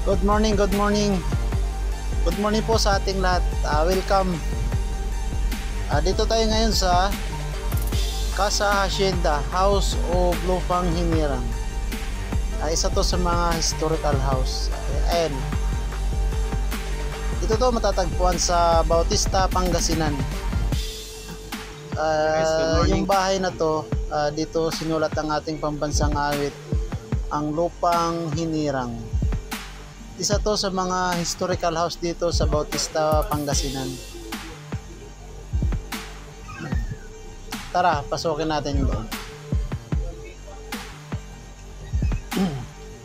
Good morning, good morning. Good morning po sa ating lahat. Welcome. Dito tayo ngayon sa Casa Hacienda, House of Lupang Hinirang. Isa to sa mga historical house. Ayan. Ito to matatagpuan sa Bautista, Pangasinan. Yung bahay na to, dito sinulat ang ating pambansang awit, ang Lupang Hinirang. Isa to sa mga historical house dito sa Bautista, Pangasinan. Tara, pasukin natin yung loob.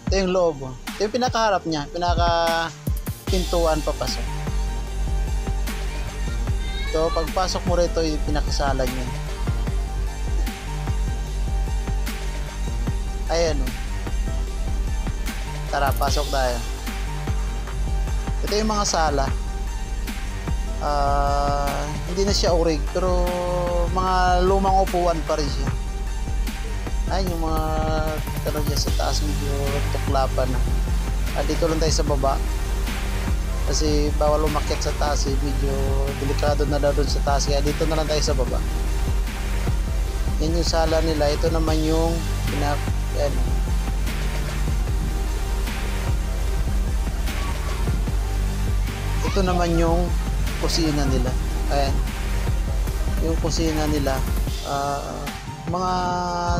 Ito yung loob. Ito yung pinakaharap niya, pinaka-pintuan papasok. Ito, pagpasok mo rito, yung pinakasala niya. Ayan o. Tara, pasok tayo. Ito yung mga sala. Hindi na siya urig, pero mga lumang upuan pa rin siya. Ayun yung mga talaga sa taas, medyo tuklapan na. Dito lang tayo sa baba kasi bawal umakyat sa taas, medyo delikado na daw doon sa taas, kaya dito na lang tayo sa baba. Yan yung sala nila. Ito naman yung yan. Ito naman yung kusina nila. Ayan. Yung kusina nila, mga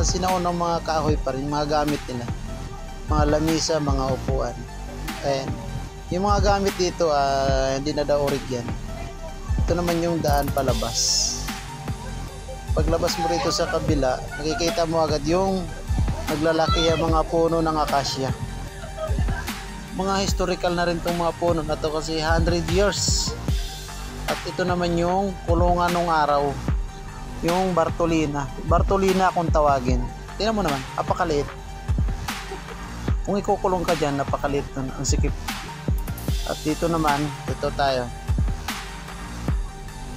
sinaunang mga kahoy pa rin, mga gamit nila. Mga lamisa, mga upuan. Ayan. Yung mga gamit dito, hindi na daw orig yan. Ito naman yung daan palabas. Paglabas mo rito sa kabila, nakikita mo agad yung naglalaki ang mga puno ng akasya. Mga historical na rin itong mga puno na to kasi 100 years. At ito naman yung kulungan nung araw, yung Bartolina kung tawagin. Tingnan mo naman, apakaliit. Kung ikukulong ka dyan, napakaliit nun, ang sikip. At dito naman, ito tayo.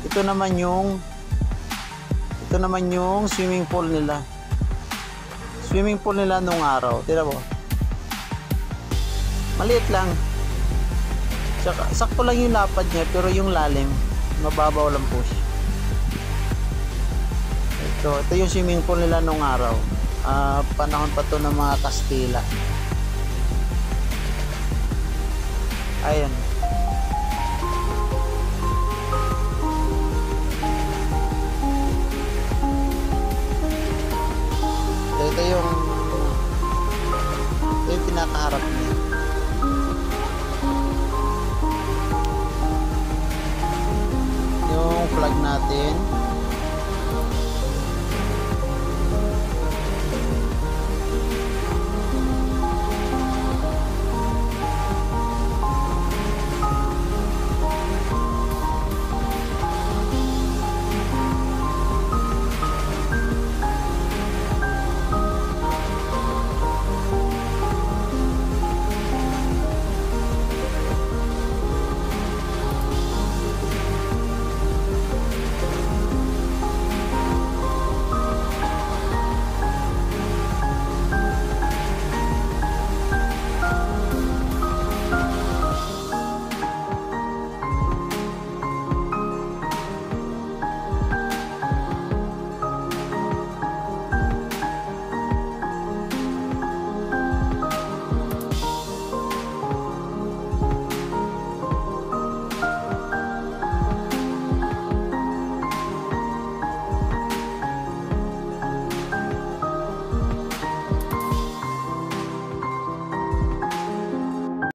Ito naman yung swimming pool nila. Swimming pool nila nung araw. Tingnan mo, maliit lang. Tsaka, sakto lang yung lapad niya, pero yung lalim mababaw lang po siya. Ito yung swimming pool nila nung araw. Panahon pa to ng mga Kastila. Ayan.